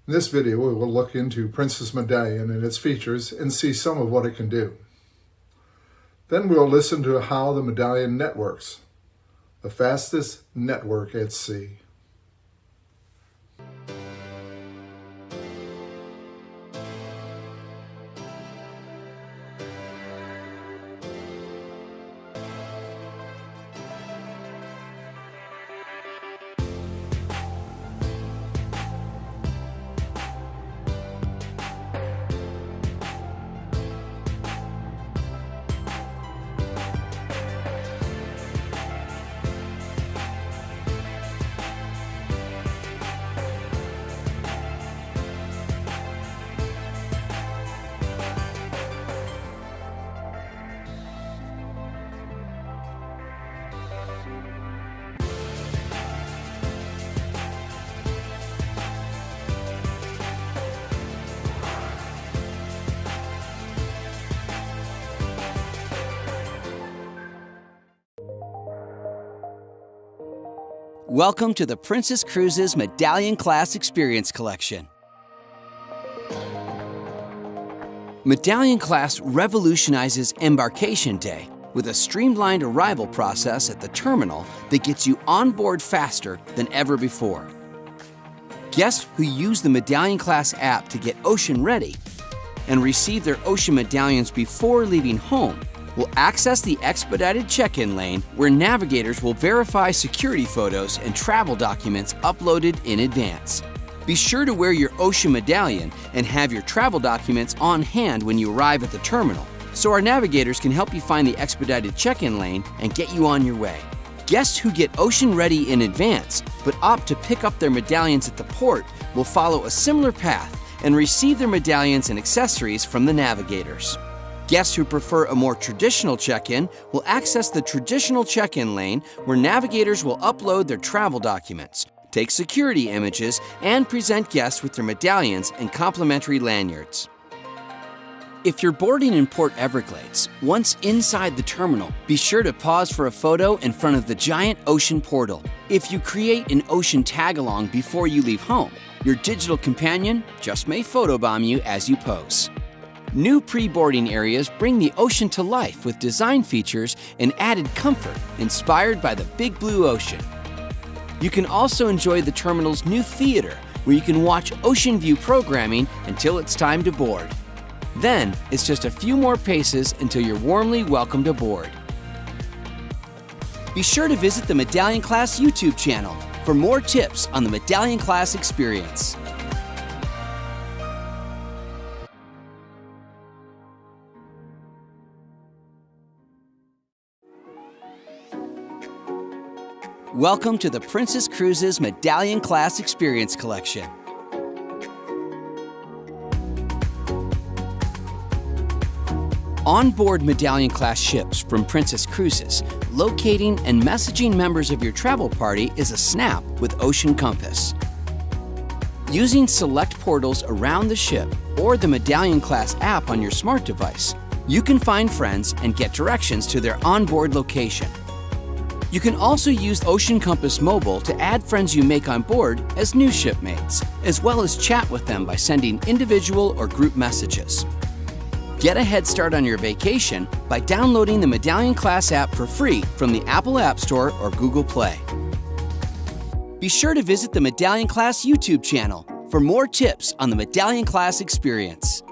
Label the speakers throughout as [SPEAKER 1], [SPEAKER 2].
[SPEAKER 1] In this video, we will look into Princess Medallion and its features and see some of what it can do. Then we'll listen to how the Medallion Net works, the fastest network at sea.
[SPEAKER 2] Welcome to the Princess Cruises Medallion Class Experience Collection. Medallion Class revolutionizes Embarkation Day with a streamlined arrival process at the terminal that gets you on board faster than ever before. Guests who use the Medallion Class app to get ocean ready and receive their ocean medallions before leaving home will access the expedited check-in lane where navigators will verify security photos and travel documents uploaded in advance. Be sure to wear your ocean medallion and have your travel documents on hand when you arrive at the terminal, so our navigators can help you find the expedited check-in lane and get you on your way. Guests who get ocean ready in advance but opt to pick up their medallions at the port will follow a similar path and receive their medallions and accessories from the navigators. Guests who prefer a more traditional check-in will access the traditional check-in lane where navigators will upload their travel documents, take security images, and present guests with their medallions and complimentary lanyards. If you're boarding in Port Everglades, once inside the terminal, be sure to pause for a photo in front of the giant ocean portal. If you create an ocean tag-along before you leave home, your digital companion just may photobomb you as you pose. New pre-boarding areas bring the ocean to life with design features and added comfort inspired by the big blue ocean. You can also enjoy the terminal's new theater where you can watch ocean view programming until it's time to board. Then, it's just a few more paces until you're warmly welcomed aboard. Be sure to visit the Medallion Class YouTube channel for more tips on the Medallion Class experience. Welcome to the Princess Cruises Medallion Class Experience Collection. On-board Medallion Class ships from Princess Cruises, locating and messaging members of your travel party is a snap with Ocean Compass. Using select portals around the ship or the Medallion Class app on your smart device, you can find friends and get directions to their onboard location. You can also use Ocean Compass Mobile to add friends you make on board as new shipmates, as well as chat with them by sending individual or group messages. Get a head start on your vacation by downloading the Medallion Class app for free from the Apple App Store or Google Play. Be sure to visit the Medallion Class YouTube channel for more tips on the Medallion Class experience.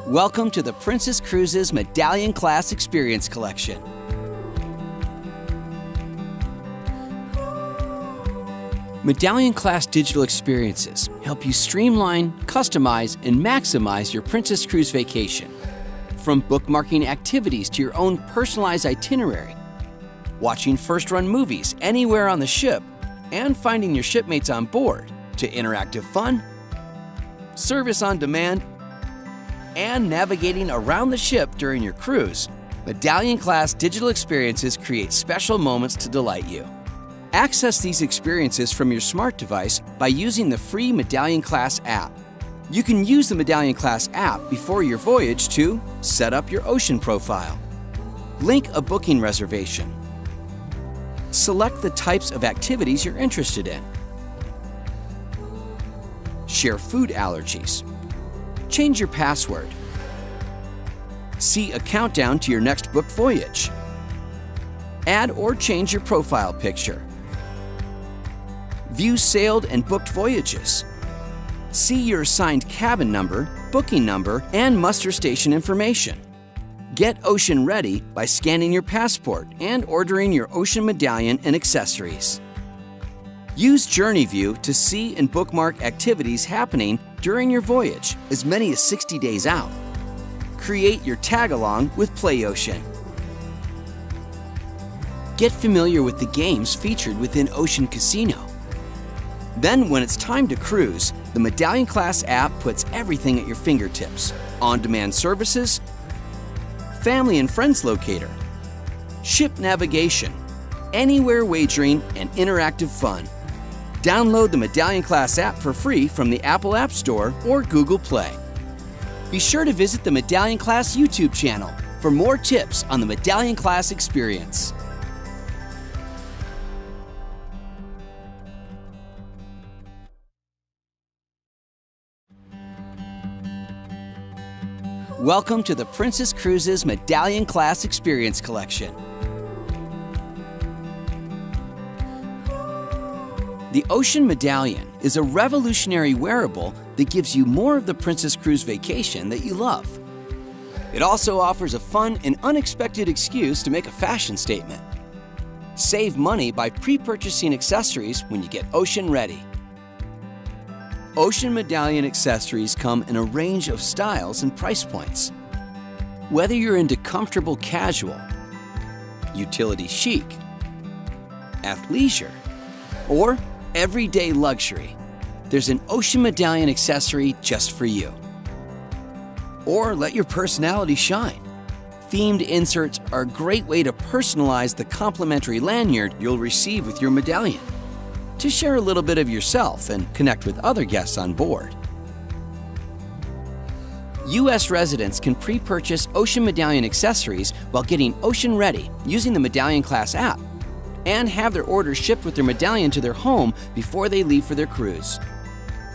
[SPEAKER 2] Welcome to the Princess Cruises Medallion Class Experience Collection. Medallion Class digital experiences help you streamline, customize, and maximize your Princess Cruise vacation. From bookmarking activities to your own personalized itinerary, watching first-run movies anywhere on the ship, and finding your shipmates on board, to interactive fun, service on demand, and navigating around the ship during your cruise, Medallion Class digital experiences create special moments to delight you. Access these experiences from your smart device by using the free Medallion Class app. You can use the Medallion Class app before your voyage to set up your ocean profile, link a booking reservation, select the types of activities you're interested in, share food allergies, change your password, see a countdown to your next booked voyage, add or change your profile picture, view sailed and booked voyages, see your assigned cabin number, booking number, and muster station information. Get ocean ready by scanning your passport and ordering your ocean medallion and accessories. Use Journey View to see and bookmark activities happening during your voyage, as many as 60 days out. Create your tag-along with PlayOcean. Get familiar with the games featured within Ocean Casino. Then, when it's time to cruise, the Medallion Class app puts everything at your fingertips. On-demand services, family and friends locator, ship navigation, anywhere wagering, and interactive fun. Download the Medallion Class app for free from the Apple App Store or Google Play. Be sure to visit the Medallion Class YouTube channel for more tips on the Medallion Class experience. Welcome to the Princess Cruises Medallion Class Experience Collection. The Ocean Medallion is a revolutionary wearable that gives you more of the Princess Cruise vacation that you love. It also offers a fun and unexpected excuse to make a fashion statement. Save money by pre-purchasing accessories when you get ocean ready. Ocean Medallion accessories come in a range of styles and price points. Whether you're into comfortable casual, utility chic, athleisure, or everyday luxury, there's an Ocean Medallion accessory just for you. Or let your personality shine. Themed inserts are a great way to personalize the complimentary lanyard you'll receive with your medallion, to share a little bit of yourself and connect with other guests on board. U.S. residents can pre-purchase Ocean Medallion accessories while getting ocean ready using the Medallion Class app, and have their orders shipped with their medallion to their home before they leave for their cruise.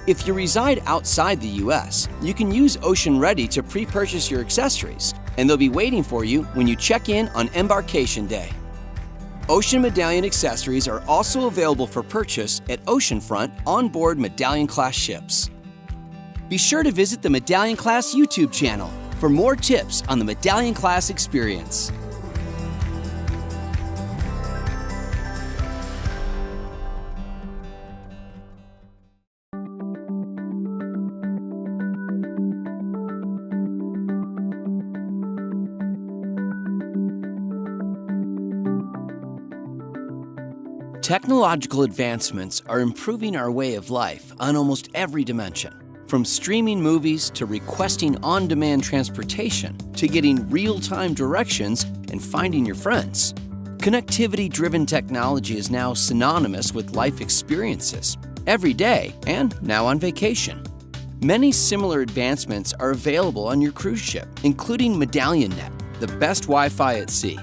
[SPEAKER 2] If you reside outside the U.S., you can use Ocean Ready to pre-purchase your accessories, and they'll be waiting for you when you check in on embarkation day. Ocean Medallion accessories are also available for purchase at oceanfront onboard Medallion Class ships. Be sure to visit the Medallion Class YouTube channel for more tips on the Medallion Class experience. Technological advancements are improving our way of life on almost every dimension. From streaming movies to requesting on-demand transportation to getting real-time directions and finding your friends. Connectivity-driven technology is now synonymous with life experiences, every day and now on vacation. Many similar advancements are available on your cruise ship, including Medallion Net, the best Wi-Fi at sea.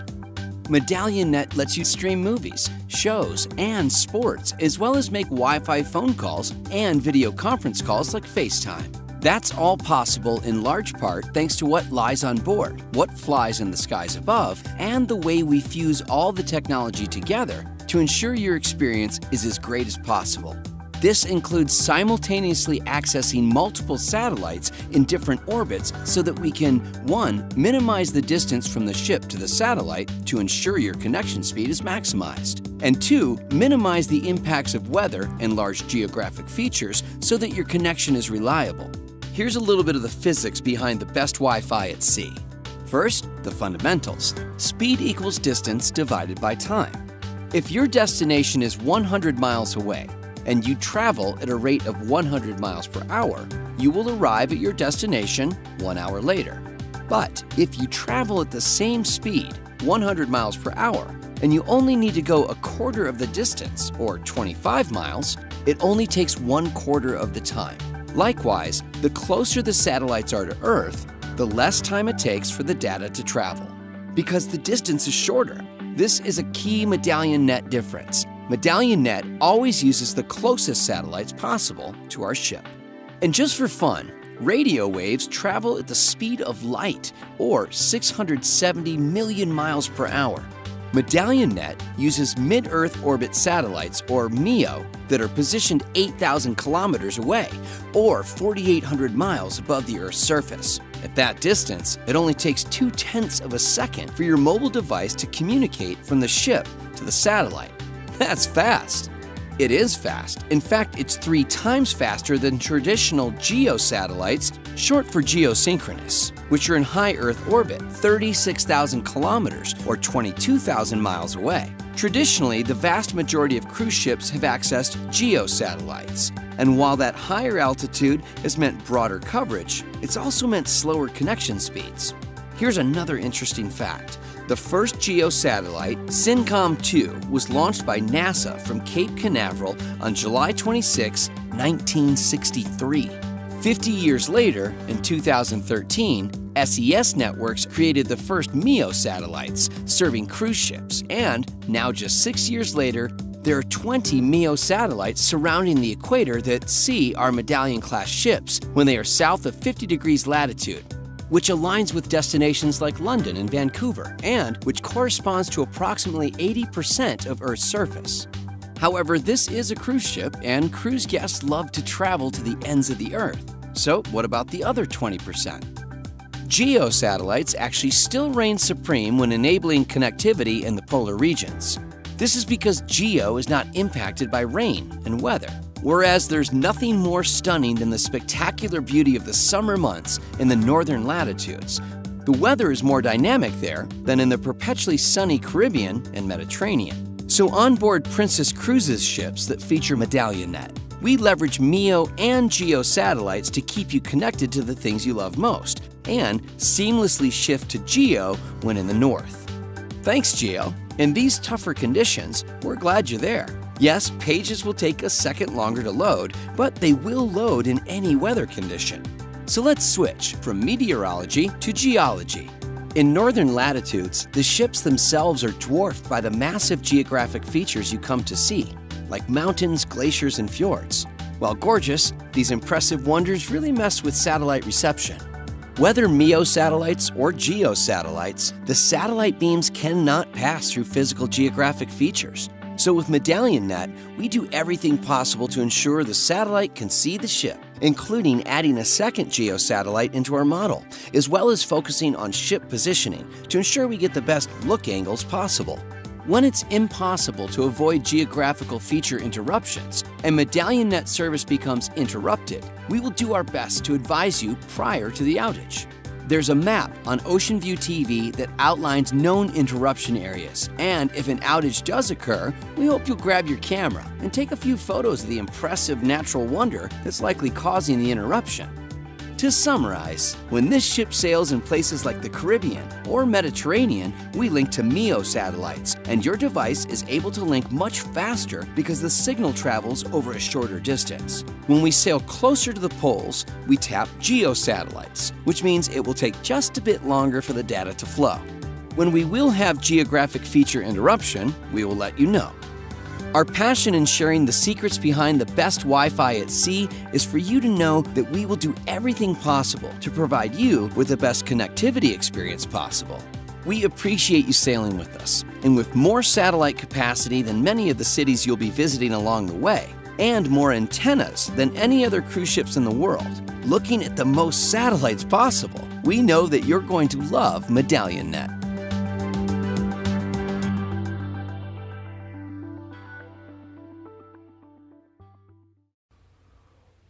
[SPEAKER 2] Medallion Net lets you stream movies, shows, and sports, as well as make Wi-Fi phone calls and video conference calls like FaceTime. That's all possible in large part thanks to what lies on board, what flies in the skies above, and the way we fuse all the technology together to ensure your experience is as great as possible. This includes simultaneously accessing multiple satellites in different orbits so that we can, 1, minimize the distance from the ship to the satellite to ensure your connection speed is maximized, and 2, minimize the impacts of weather and large geographic features so that your connection is reliable. Here's a little bit of the physics behind the best Wi-Fi at sea. First, the fundamentals. Speed equals distance divided by time. If your destination is 100 miles away, and you travel at a rate of 100 miles per hour, you will arrive at your destination 1 hour later. But if you travel at the same speed, 100 miles per hour, and you only need to go a quarter of the distance, or 25 miles, it only takes 1/4 of the time, Likewise, the closer the satellites are to Earth, the less time it takes for the data to travel. Because the distance is shorter. This is a key Medallion Net difference. Medallion Net always uses the closest satellites possible to our ship. And just for fun, radio waves travel at the speed of light, or 670 million miles per hour. Medallion Net uses mid-Earth orbit satellites, or MEO, that are positioned 8,000 kilometers away, or 4,800 miles above the Earth's surface. At that distance, it only takes 0.2 of a second for your mobile device to communicate from the ship to the satellite. That's fast. It is fast. In fact, it's 3 times faster than traditional GEO satellites, short for geosynchronous, which are in high Earth orbit, 36,000 kilometers or 22,000 miles away. Traditionally, the vast majority of cruise ships have accessed GEO satellites. And while that higher altitude has meant broader coverage, it's also meant slower connection speeds. Here's another interesting fact. The first GEO satellite, SYNCOM-2, was launched by NASA from Cape Canaveral on July 26, 1963. 50 years later, in 2013, SES Networks created the first MEO satellites, serving cruise ships, and now just 6 years later, there are 20 MEO satellites surrounding the equator that see our Medallion-class ships when they are south of 50 degrees latitude, which aligns with destinations like London and Vancouver, and which corresponds to approximately 80% of Earth's surface. However, this is a cruise ship, and cruise guests love to travel to the ends of the Earth. So what about the other 20%? GEO satellites actually still reign supreme when enabling connectivity in the polar regions. This is because GEO is not impacted by rain and weather. Whereas there's nothing more stunning than the spectacular beauty of the summer months in the northern latitudes. The weather is more dynamic there than in the perpetually sunny Caribbean and Mediterranean. So onboard Princess Cruises ships that feature Medallion Net, we leverage MEO and GEO satellites to keep you connected to the things you love most, and seamlessly shift to GEO when in the north. Thanks, GEO. In these tougher conditions, we're glad you're there. Yes, pages will take a second longer to load, but they will load in any weather condition. So let's switch from meteorology to geology. In northern latitudes, the ships themselves are dwarfed by the massive geographic features you come to see, like mountains, glaciers, and fjords. While gorgeous, these impressive wonders really mess with satellite reception. Whether MEO satellites or GEO satellites, the satellite beams cannot pass through physical geographic features. So with Medallion Net, we do everything possible to ensure the satellite can see the ship, including adding a second GEO satellite into our model, as well as focusing on ship positioning to ensure we get the best look angles possible. When it's impossible to avoid geographical feature interruptions and Medallion Net service becomes interrupted, we will do our best to advise you prior to the outage. There's a map on Ocean View TV that outlines known interruption areas, and if an outage does occur, we hope you'll grab your camera and take a few photos of the impressive natural wonder that's likely causing the interruption. To summarize, when this ship sails in places like the Caribbean or Mediterranean, we link to MEO satellites, and your device is able to link much faster because the signal travels over a shorter distance. When we sail closer to the poles, we tap GEO satellites, which means it will take just a bit longer for the data to flow. When we will have geographic feature interruption, we will let you know. Our passion in sharing the secrets behind the best Wi-Fi at sea is for you to know that we will do everything possible to provide you with the best connectivity experience possible. We appreciate you sailing with us, and with more satellite capacity than many of the cities you'll be visiting along the way, and more antennas than any other cruise ships in the world, looking at the most satellites possible, we know that you're going to love Medallion Net.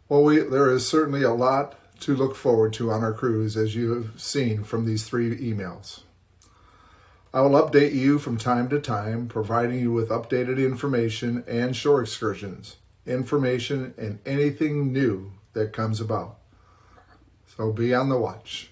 [SPEAKER 1] Well, there is certainly a lot to look forward to on our cruise, as you have seen from these 3 emails. I will update you from time to time, providing you with updated information and shore excursions, information, and anything new that comes about. So be on the watch.